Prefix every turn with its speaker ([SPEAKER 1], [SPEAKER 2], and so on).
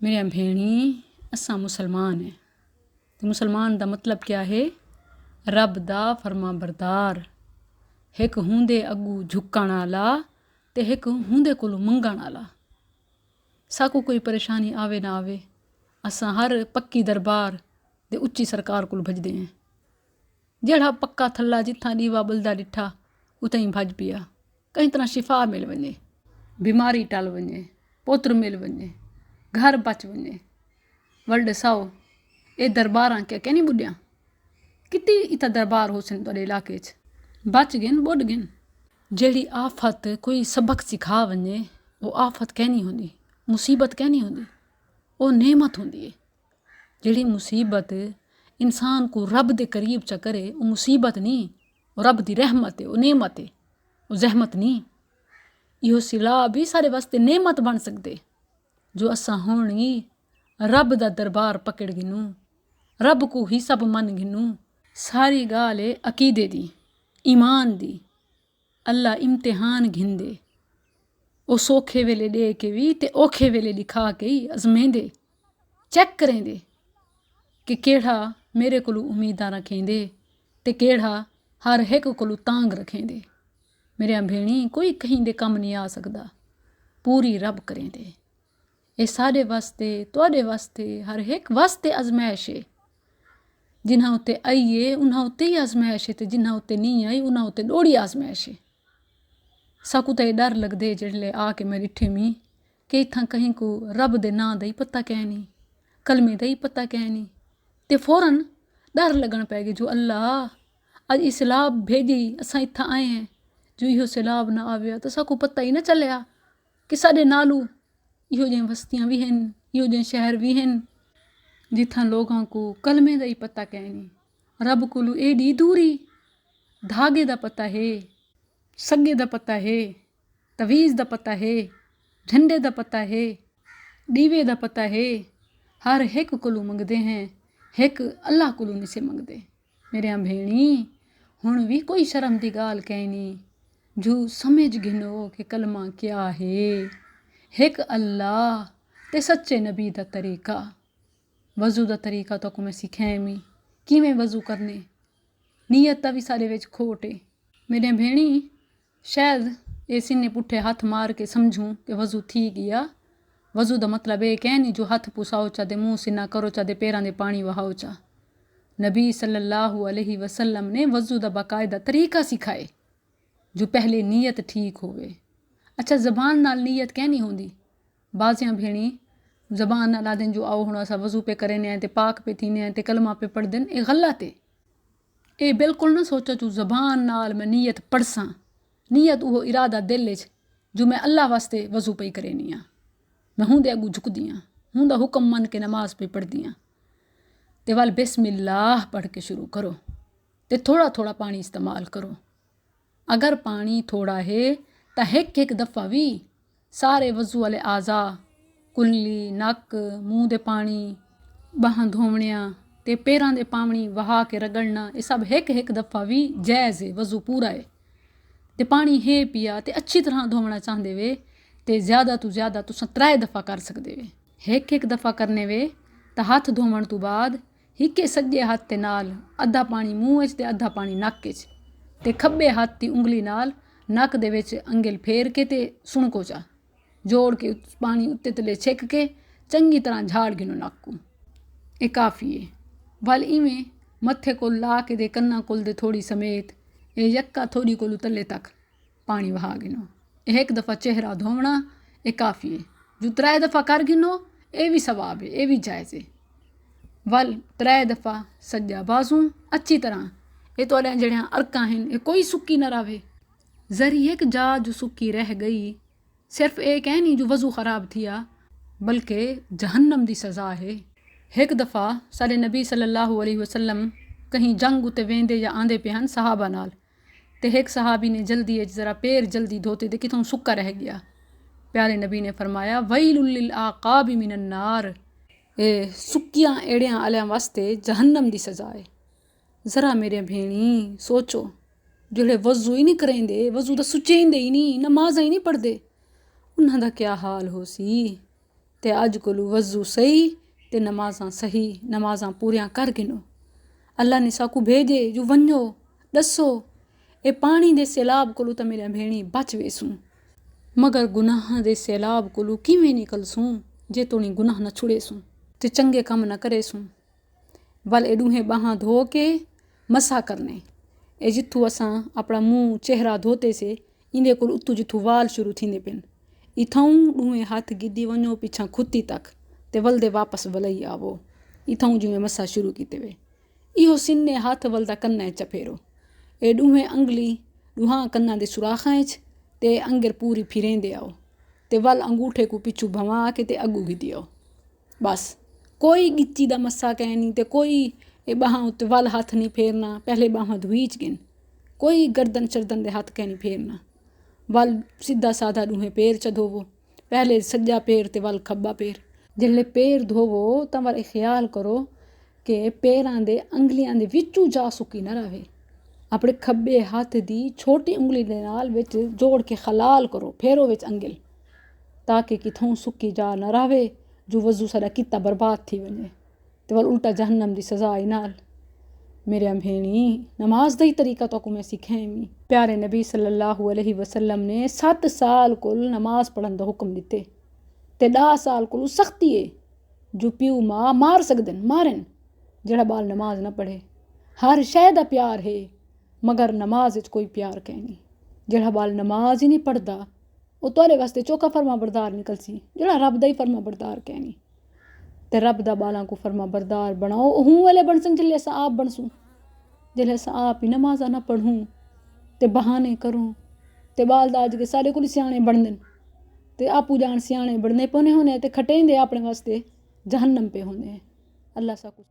[SPEAKER 1] मेरिया भेणी असां मुसलमान है ते मुसलमान दा मतलब क्या है? रब दा फरमा बरदार, हिक हुंदे अगू झुकण आला ते हिक हुंदे कोलों मंगण आला। साकू कोई परेशानी आवे ना आवे असां हर पक्की दरबार ते उच्ची सरकार कोल भजदे हैं। जेड़ा पक्का थल्ला जिथां दीवा बलदा डिठा उतां ही भज पिया। कई तरह शिफा मिल वञे, बीमारी टल वञे, पुत्र मिल वञे, घर बच वञे। वल्ड साओ ए दरबारां क्या कहनी बुढ़िया कितनी इता दरबार हो सन तुहाडे इलाके च बच गिन बुढ़ गिन। जेड़ी आफत कोई सबक सिखा वञे वो आफत कहनी होंदी, मुसीबत कहनी होंदी, वो नेमत होंदी है। जेड़ी मुसीबत इंसान को रब दे करीब च करे वो मुसीबत नहीं, वो रब दी रहमत है, वो नेमत है, वो जहमत नहीं। इहो सिला भी सारे वास्ते नेमत बन सकदे जो असां होनी रब दा दरबार पकड़ गिनूं, रब को ही सब मन गिनूं। सारी गाल है अकीदे दी, ईमान दी। अल्लाह इम्तिहान घिंदे, वो सौखे वेले दे के भी ते औखे वेले दिखा के ही अजमेंदे, चेक करेंदे कि केड़ा मेरे कोलू उम्मीदां रखेंदे ते केड़ा हर हिक कोलू तांग रखेंदे। मेरिया भेणी कोई कहीं दे कम नहीं आ सकदा, पूरी रब करेंदे। ये सारे वास्ते तुहाडे वास्ते हर एक वास्ते आजमाइश है। जिन्हां उत्ते आई है उन्हां उत्ते ही आजमाइश है ते जिन्हां उत्ते नहीं आई उन्हां उत्ते ॾोड़ी आजमाइश है। साकू तो डर लगदे जेड़े आके मैं डिठे मी कि इत्थां कहीं को रब दे नां दा ही पता कै नहीं, कलमे दा ही पता कै नहीं ते फौरन डर लगन पै गई जो अल्लाह अज इस सैलाब भेजी असां इत्थां आए हैं, जो इहो सैलाब ना आव्या तो साकू पता ही ना चलिया कि साडे नालू इहो जिहियां बस्तियां भी हैं, इहो जिहे शहर भी हैं जिथां लोगों को कलमे दा ही पता कै नहीं, रब कोलू एडी दूरी। धागे दा पता है, सगे दा पता है, तवीज़ दा पता है, झंडे दा पता है, दीवे दा पता है। हर हिक कोलू मंगदे हैं, हिक अल्लाह कोलू नहीं से मंगदे। मेरिया भेणी हुण भी कोई शर्म दी गाल कहनी जो समझ गिनो कि कलमा क्या है। हिक अल्लाह ते सच्चे नबी दा तरीका। वज़ू दा तरीका तो को मैं सिखाए मी किवें वज़ू करने, नीयत दा भी सारे विच खोट है। मेरे भेणी शायद ये सीने पुठे हथ मार के समझूं कि वज़ू थी गया। वज़ू दा मतलब ये कहनी जो हथ पुसाओ चा दे मुँह सिना करो चा दे पैरां दे पानी वहाओ चा। नबी सल्लल्लाहु अलैहि वसल्लम ने वज़ू दा बाकायदा तरीका सिखाए जो पहले नीयत ठीक होवे। अच्छा ज़बान नाल नीयत कहनी होंदी, बाज़ियां भेणी ज़बान नाल आदन जो आओ हुण असां वज़ू पे करें ते पाक पे थीने ते कलमा पे पढ़ देन, ये गलत है। ये बिल्कुल ना सोचा जो ज़बान नाल मैं नीयत पढ़सां, नीयत वो इरादा दिल च जो मैं अल्लाह वास्ते वज़ू पे करेनी हाँ, मैं हुंदे अगू झुकदी हाँ, हुंदा हुक्म मन के नमाज पे पढ़दी हाँ ते वाल बिस्मिल्लाह पढ़ के शुरू करो ते थोड़ा थोड़ा पानी इस्तेमाल करो। अगर पानी थोड़ा है तो एक दफ़ा भी सारे वज़ू वाले आज़ा कुल्ली नक मूँह दे पानी बाहां धोवणियां ते पैरां दे पावनी वहा के रगड़ना ये सब एक दफ़ा भी जायज़ है, वज़ू पूरा है। ते पानी है पिया ते अच्छी तरह धोवना चाहते वे ते ज़्यादा तो ज़्यादा तुसां 3 दफ़ा कर सकते वे। एक दफ़ा करने वे तो हथ धोवण तो बाद हिके सज्जे हथ ते नाल अद्धा पानी मूँह च ते अद्धा पानी नक च ते खब्बे हथ की उंगली नाल नक दे विच अंगल फेर के ते सुणको चा जोड़ के पानी उत्ते तले छिक के चंगी तरह झाड़ गिनो नक को, ये काफ़ी है। वल इवें मत्थे को ला के दे कन्ना कोल दे थोड़ी समेत ये यक्का थोड़ी कोलू तले तक पानी वहा गिनो। एक दफ़ा चेहरा धोवना ये काफ़ी है। जो 3 दफ़ा कर गिनो ये भी सवाब है, ये भी जायज़ है। वल 3 दफ़ा सज्जा बाजू अच्छी तरह ये तो जड़ियाँ अरकां हैं ये कोई सुक्की न रहे। जरी एक जा जो सुक्की रह गई सिर्फ एक है नहीं जो वज़ू ख़राब थिया बल्कि जहन्नम दी सज़ा है। एक दफ़ा सारे नबी सल्लल्लाहु अलैहि वसल्लम कहीं जंग उते वेंदे या आंदे पे हन सहाबा नाल ते एक सहाबी ने जल्दी ज़रा पैर जल्दी धोते ते कितों सुक्का रह गया। प्यारे नबी ने फरमाया वैलुल लिल आक़ाबि मिनन नार, ये सुक्कियां एड़ियां आलियां वास्ते जहन्नम दी सज़ा है। ज़रा मेरे भेणी सोचो जोड़े वज़ू ही नहीं करेंदे, वज़ू तो सुचेंदे ही नहीं, नमाज़ ही नहीं पढ़ते, उन्हां दा क्या हाल हो सी। ते अज कोलू वज़ू सही ते नमाज़ां सही नमाज़ां पूरियां कर गिनो। अल्लाह ने साकू भेजे जो वञो दसो ए पानी दे सैलाब कोलू तो मेरे भेणी बच वेसूं, मगर गुनाह दे सैलाब कोलू किवें निकलसूं जे तोणी गुनाह न छुड़ेसूं ते चंगे कम न करेसूं। वल ए डूहे बाहां धो के मसा करने ए जिथू असां अपना मुंह चेहरा धोते से इंदे कोल उतू जिथू वाल शुरू थींदे पिन इथां डूहे हथ गिदी वञो पिछां खुती तक ते वलदे वापस वलई आवो इथां जिवें मसा शुरू कीते वे। इहो सिन्ने हथ वलदा कन्ना चफेरो ए डूहे अंगली डूहां कन्ना दे सुराखां ते अंगर पूरी फिरेंदे आओ ते वल अंगूठे को पिछू भवा के ते अगू गिदी आओ। बस कोई गिच्ची दा मसा कहनी ते कोई ए बाहां उत्ते वल हथ नहीं फेरना, पहले बाहां धुईच गिन, कोई गर्दन शर्दन दे हथ कहनी फेरना। वल सीधा साधा डूहे पैर च धोवो, पहले सज्जा पैर ते वल खब्बा पैर। जिल्ले पैर धोवो तां वल ख्याल करो कि पैरां दे अंगलियां दे विचू जा सुकी न रहे। अपने खब्बे हथ दी छोटी उंगली दे नाल विच जोड़ के खलाल करो फेरो विच अंगल ताकि किथों सुकी जा न रहे जो वज़ू सारा किता बर्बाद थी वने ते वल उल्टा जहन्नम दी सज़ा आई नाल। मेरे भेणी नमाज दा ही तरीका तो मैं सिखाएमी। प्यारे नबी सल्लल्लाहु अलैहि वसल्लम ने 7 साल कोल नमाज पढ़न दा हुक्म दिते ते 10 साल कोल सख्ती है जो प्यू माँ मार सकदन मारन जेड़ा बाल नमाज ना पढ़े। हर शय दा प्यार है मगर नमाज विच कोई प्यार कहनी। जेड़ा बाल नमाज ही नहीं पढ़दा वो तुहारे वास्ते चौका फरमा बरदार निकल सी जेड़ा रब दा ही फरमा बरदार कहनी। ते रब दा बालां को फरमा बरदार बनाओ हूँ वाले बनसन जिले असां आप बनसूं जिले असां आप ही नमाजा ना पढ़ूं ते बहाने करूं ते बाल दाज के सारे कोल स्याणे बनदन ते आपू जान स्याणे बनने पौने होने ते खटेंदे अपने वास्ते जहन्नम पे होने। अल्लाह सा कुछ